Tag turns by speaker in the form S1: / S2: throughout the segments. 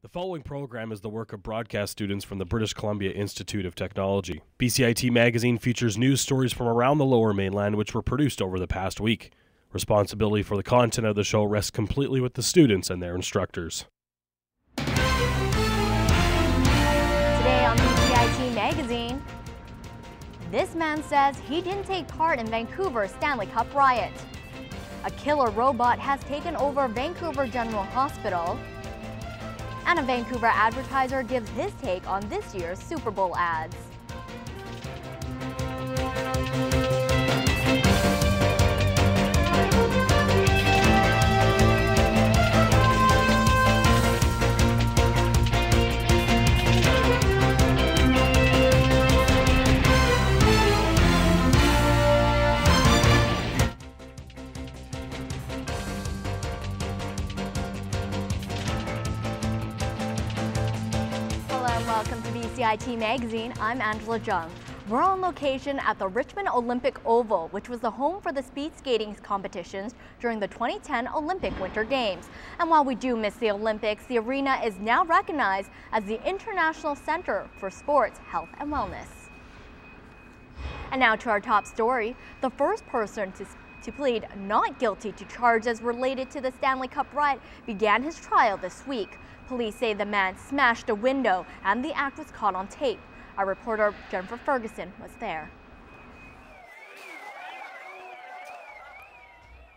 S1: The following program is the work of broadcast students from the British Columbia Institute of Technology. BCIT magazine features news stories from around the Lower Mainland which were produced over the past week. Responsibility for the content of the show rests completely with the students and their instructors.
S2: Today on BCIT magazine, this man says he didn't take part in Vancouver's Stanley Cup riot. A killer robot has taken over Vancouver General Hospital. And a Vancouver advertiser gives his take on this year's Super Bowl ads. Welcome to BCIT Magazine. I'm Angela Jung. We're on location at the Richmond Olympic Oval, which was the home for the speed skating competitions during the 2010 Olympic Winter Games. And while we do miss the Olympics, the arena is now recognized as the International Center for Sports, Health and Wellness. And now to our top story. The first person to plead not guilty to charges related to the Stanley Cup riot began his trial this week. Police say the man smashed a window and the act was caught on tape. Our reporter Jennifer Ferguson was there.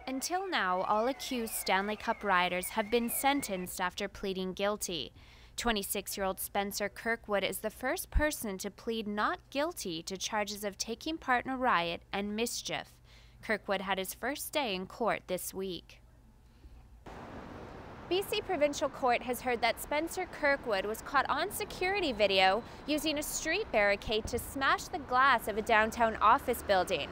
S3: Until now, all accused Stanley Cup rioters have been sentenced after pleading guilty. 26-year-old Spencer Kirkwood is the first person to plead not guilty to charges of taking part in a riot and mischief. Kirkwood had his first day in court this week. BC Provincial Court has heard that Spencer Kirkwood was caught on security video using a street barricade to smash the glass of a downtown office building.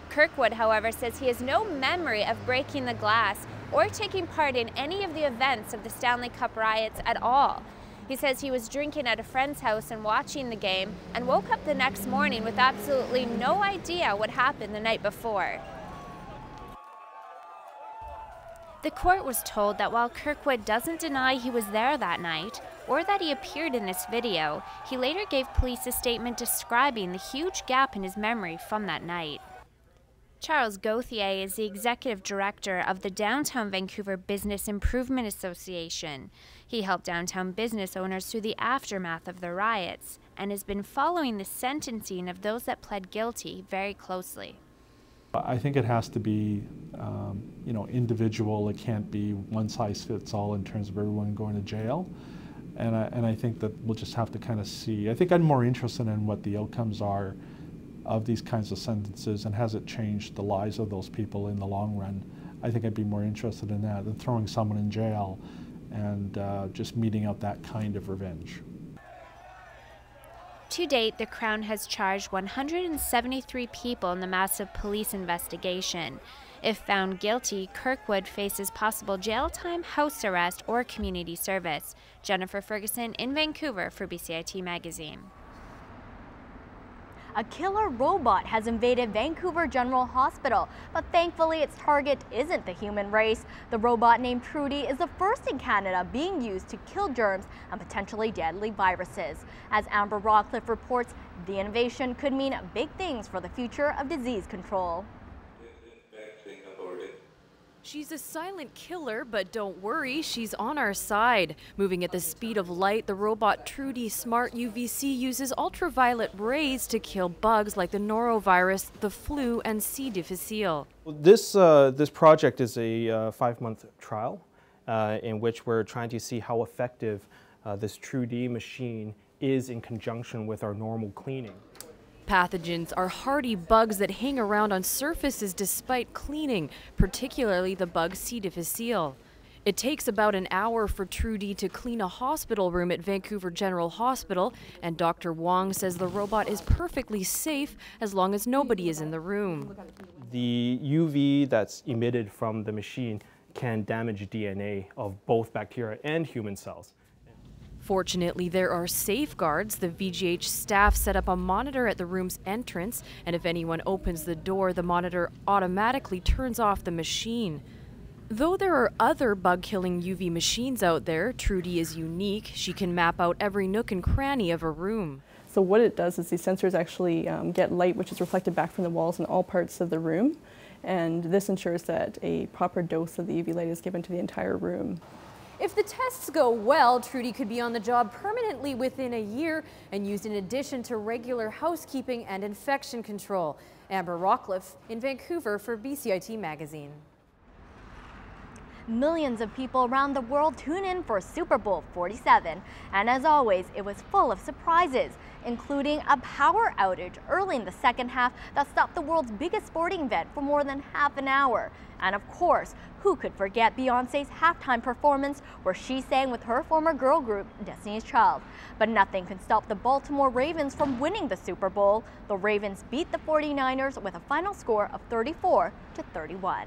S3: Kirkwood, however, says he has no memory of breaking the glass or taking part in any of the events of the Stanley Cup riots at all. He says he was drinking at a friend's house and watching the game and woke up the next morning with absolutely no idea what happened the night before. The court was told that while Kirkwood doesn't deny he was there that night or that he appeared in this video, he later gave police a statement describing the huge gap in his memory from that night. Charles Gauthier is the executive director of the Downtown Vancouver Business Improvement Association. He helped downtown business owners through the aftermath of the riots and has been following the sentencing of those that pled guilty very closely.
S4: I think it has to be, individual. It can't be one size fits all in terms of everyone going to jail. And I think that we'll just have to kind of see. I think I'm more interested in what the outcomes are of these kinds of sentences and has it changed the lives of those people in the long run. I think I'd be more interested in that than throwing someone in jail and just meting out that kind of revenge.
S3: To date, the Crown has charged 173 people in the massive police investigation. If found guilty, Kirkwood faces possible jail time, house arrest, or community service. Jennifer Ferguson in Vancouver for BCIT Magazine.
S2: A killer robot has invaded Vancouver General Hospital, but thankfully its target isn't the human race. The robot named Trudy is the first in Canada being used to kill germs and potentially deadly viruses. As Amber Rockcliffe reports, the innovation could mean big things for the future of disease control.
S5: She's a silent killer, but don't worry, she's on our side. Moving at the speed of light, the robot Trudy Smart UVC uses ultraviolet rays to kill bugs like the norovirus, the flu, and C. difficile.
S6: This project is a 5-month trial in which we're trying to see how effective this Trudy machine is in conjunction with our normal cleaning.
S5: Pathogens are hardy bugs that hang around on surfaces despite cleaning, particularly the bug C. difficile. It takes about an hour for Trudy to clean a hospital room at Vancouver General Hospital, and Dr. Wong says the robot is perfectly safe as long as nobody is in the room.
S6: The UV that's emitted from the machine can damage DNA of both bacteria and human cells.
S5: Fortunately, there are safeguards. The VGH staff set up a monitor at the room's entrance, and if anyone opens the door, the monitor automatically turns off the machine. Though there are other bug-killing UV machines out there, Trudy is unique. She can map out every nook and cranny of a room.
S7: So what it does is these sensors actually get light which is reflected back from the walls in all parts of the room, and this ensures that a proper dose of the UV light is given to the entire room.
S5: If the tests go well, Trudy could be on the job permanently within a year and used in addition to regular housekeeping and infection control. Amber Rockcliffe in Vancouver for BCIT Magazine.
S2: Millions of people around the world tune in for Super Bowl 47, and as always, it was full of surprises, including a power outage early in the second half that stopped the world's biggest sporting event for more than half an hour. And of course, who could forget Beyoncé's halftime performance where she sang with her former girl group, Destiny's Child. But nothing could stop the Baltimore Ravens from winning the Super Bowl. The Ravens beat the 49ers with a final score of 34-31.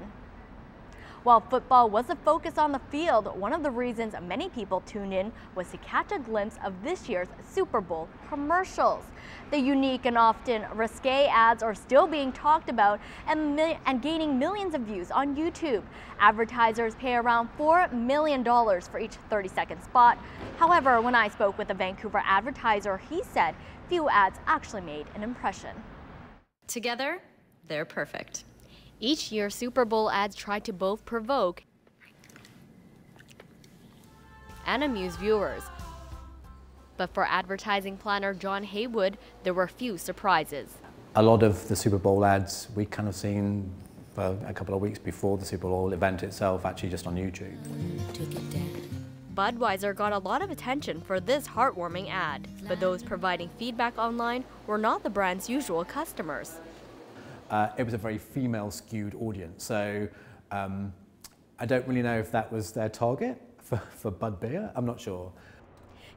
S2: While football was a focus on the field, one of the reasons many people tuned in was to catch a glimpse of this year's Super Bowl commercials. The unique and often risque ads are still being talked about and gaining millions of views on YouTube. Advertisers pay around $4 million for each 30-second spot. However, when I spoke with a Vancouver advertiser, he said few ads actually made an impression.
S8: Together, they're perfect.
S2: Each year, Super Bowl ads try to both provoke and amuse viewers. But for advertising planner John Haywood, there were few surprises.
S9: A lot of the Super Bowl ads we kind of seen for a couple of weeks before the Super Bowl event itself, actually just on YouTube.
S2: Budweiser got a lot of attention for this heartwarming ad, but those providing feedback online were not the brand's usual customers.
S9: It was a very female-skewed audience, so I don't really know if that was their target for Bud Beer. I'm not sure.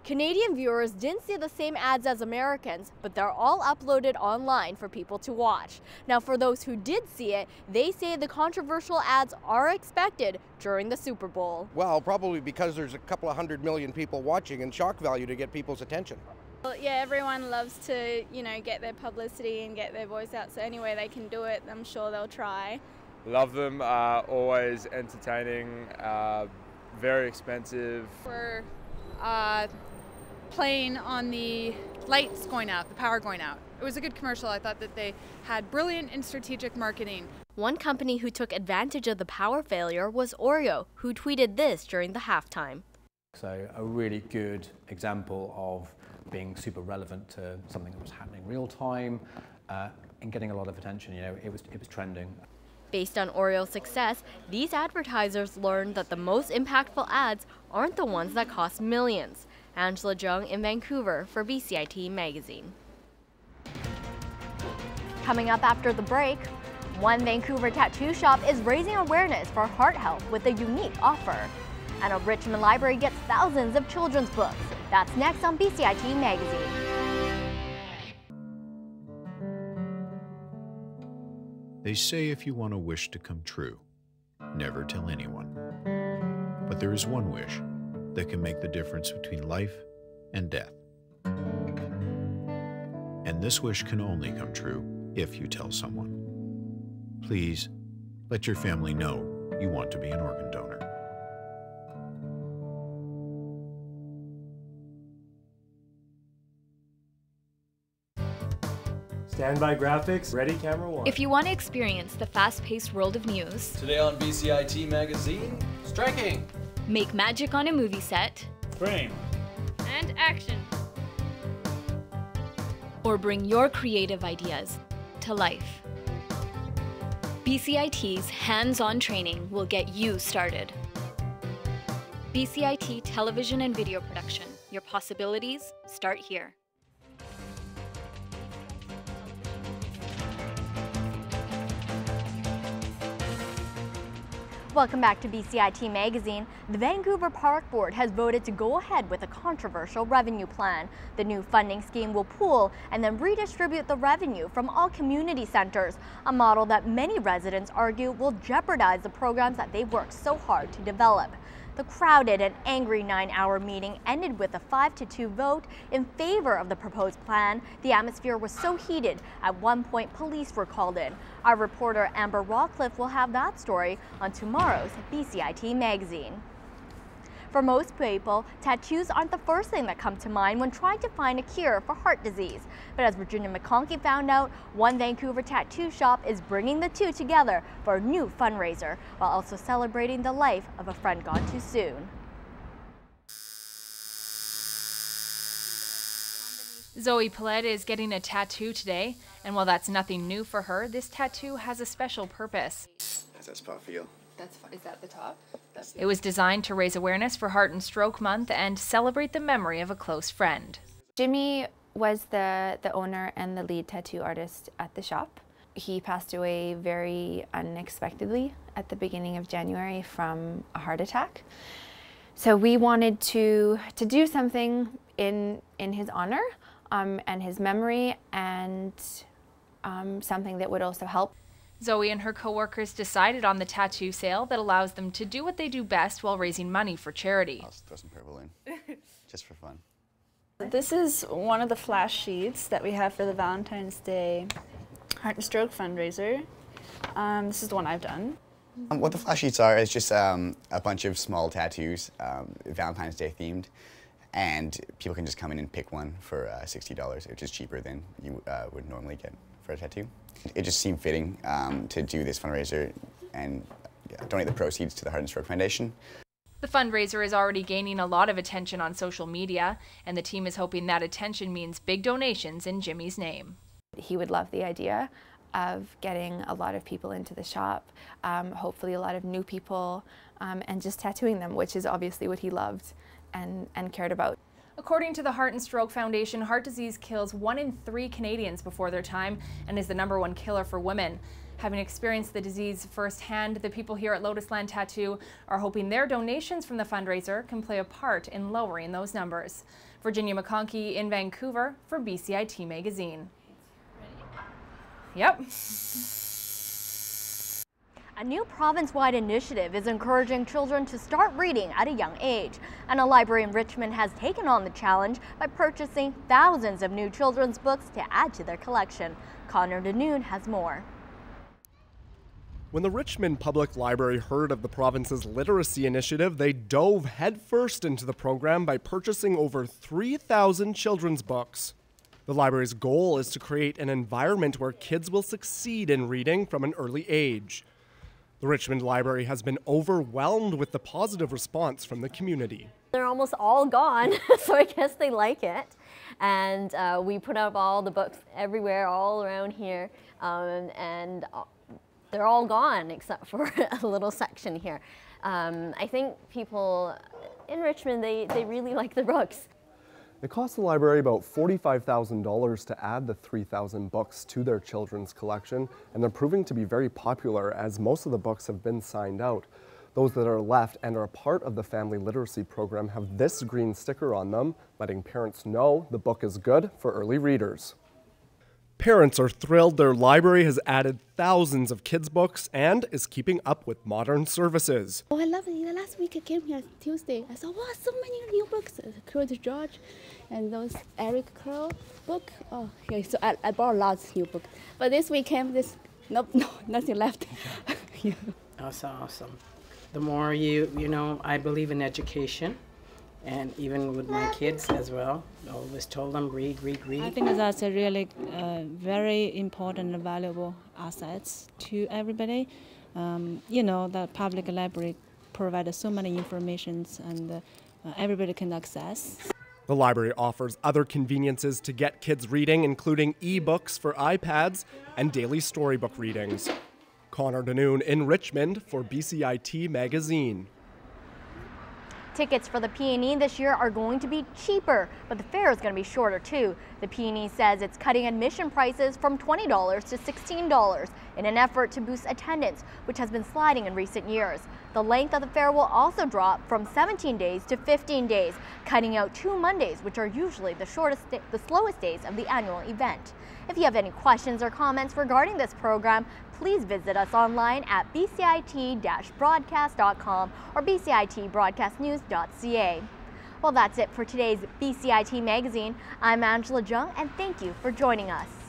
S2: Canadian viewers didn't see the same ads as Americans, but they're all uploaded online for people to watch. Now, for those who did see it, they say the controversial ads are expected during the Super Bowl.
S10: Well, probably because there's a couple of 100 million people watching and shock value to get people's attention.
S11: Well, yeah, everyone loves to, get their publicity and get their voice out, so any way they can do it, I'm sure they'll try.
S12: Love them, always entertaining, very expensive.
S13: We're playing on the lights going out, the power going out. It was a good commercial. I thought that they had brilliant and strategic marketing.
S2: One company who took advantage of the power failure was Oreo, who tweeted this during the halftime.
S9: So a really good example of being super relevant to something that was happening real time and getting a lot of attention. It was trending.
S2: Based on Oreo's success, these advertisers learned that the most impactful ads aren't the ones that cost millions. Angela Jung in Vancouver for BCIT Magazine. Coming up after the break, one Vancouver tattoo shop is raising awareness for heart health with a unique offer. And a Richmond library gets thousands of children's books. That's next on BCIT Magazine.
S14: They say if you want a wish to come true, never tell anyone. But there is one wish that can make the difference between life and death. And this wish can only come true if you tell someone. Please, let your family know you want to be an organ donor.
S15: Standby graphics, ready, camera one.
S16: If you want to experience the fast-paced world of news.
S17: Today on BCIT Magazine, striking.
S16: Make magic on a movie set.
S15: Frame.
S11: And action.
S16: Or bring your creative ideas to life. BCIT's hands-on training will get you started. BCIT Television and Video Production. Your possibilities start here.
S2: Welcome back to BCIT Magazine. The Vancouver Park Board has voted to go ahead with a controversial revenue plan. The new funding scheme will pool and then redistribute the revenue from all community centers, a model that many residents argue will jeopardize the programs that they've worked so hard to develop. The crowded and angry 9-hour meeting ended with a 5-2 vote in favor of the proposed plan. The atmosphere was so heated, at one point police were called in. Our reporter Amber Rawcliffe will have that story on tomorrow's BCIT magazine. For most people, tattoos aren't the first thing that come to mind when trying to find a cure for heart disease. But as Virginia McConkey found out, one Vancouver tattoo shop is bringing the two together for a new fundraiser, while also celebrating the life of a friend gone too soon.
S18: Zoe Paulette is getting a tattoo today, and while that's nothing new for her, this tattoo has a special purpose.
S19: How's that spot feel?
S18: Is that the top? It was designed to raise awareness for Heart and Stroke Month and celebrate the memory of a close friend.
S20: Jimmy was the owner and the lead tattoo artist at the shop. He passed away very unexpectedly at the beginning of January from a heart attack. So we wanted to do something in his honor and his memory, and something that would also help.
S18: Zoe and her co-workers decided on the tattoo sale that allows them to do what they do best while raising money for charity.
S19: I'll throw some purple in, just for fun.
S21: This is one of the flash sheets that we have for the Valentine's Day Heart and Stroke fundraiser. This is the one I've done.
S19: What the flash sheets are is just a bunch of small tattoos, Valentine's Day themed, and people can just come in and pick one for $60, which is cheaper than you would normally get for a tattoo. It just seemed fitting to do this fundraiser and donate the proceeds to the Heart and Stroke Foundation.
S18: The fundraiser is already gaining a lot of attention on social media, and the team is hoping that attention means big donations in Jimmy's name.
S20: He would love the idea of getting a lot of people into the shop, hopefully a lot of new people, and just tattooing them, which is obviously what he loved and cared about.
S18: According to the Heart and Stroke Foundation, heart disease kills 1 in 3 Canadians before their time and is the #1 killer for women. Having experienced the disease firsthand, the people here at Lotusland Tattoo are hoping their donations from the fundraiser can play a part in lowering those numbers. Virginia McConkey in Vancouver for BCIT magazine. Yep.
S2: A new province-wide initiative is encouraging children to start reading at a young age, and a library in Richmond has taken on the challenge by purchasing thousands of new children's books to add to their collection. Connor DeNoon has more.
S22: When the Richmond Public Library heard of the province's literacy initiative, they dove headfirst into the program by purchasing over 3,000 children's books. The library's goal is to create an environment where kids will succeed in reading from an early age. The Richmond Library has been overwhelmed with the positive response from the community.
S23: They're almost all gone, so I guess they like it. And we put up all the books everywhere, all around here, and they're all gone except for a little section here. I think people in Richmond, they really like the books.
S24: It cost the library about $45,000 to add the 3,000 books to their children's collection, and they're proving to be very popular as most of the books have been signed out. Those that are left and are a part of the family literacy program have this green sticker on them, letting parents know the book is good for early readers.
S22: Parents are thrilled their library has added thousands of kids' books and is keeping up with modern services.
S25: Oh, I love it. Last week I came here Tuesday. I saw, wow, so many new books. Crude George and those Eric Carle book. Oh, yeah, so I bought lots of new books. But this week came, no, nothing left.
S26: Yeah. That's awesome. The more you know, I believe in education. And even with my kids as well, I always told them, read, read, read.
S27: I think that's a really very important and valuable assets to everybody. You know, the public library provides so many informations and everybody can access.
S22: The library offers other conveniences to get kids reading, including e-books for iPads and daily storybook readings. Connor DeNoon in Richmond for BCIT magazine.
S2: Tickets for the P&E this year are going to be cheaper, but the fare is going to be shorter too. The P&E says it's cutting admission prices from $20 to $16 in an effort to boost attendance, which has been sliding in recent years. The length of the fair will also drop from 17 days to 15 days, cutting out 2 Mondays, which are usually the slowest days of the annual event. If you have any questions or comments regarding this program, please visit us online at bcit-broadcast.com or bcitbroadcastnews.ca. Well, that's it for today's BCIT Magazine. I'm Angela Jung, and thank you for joining us.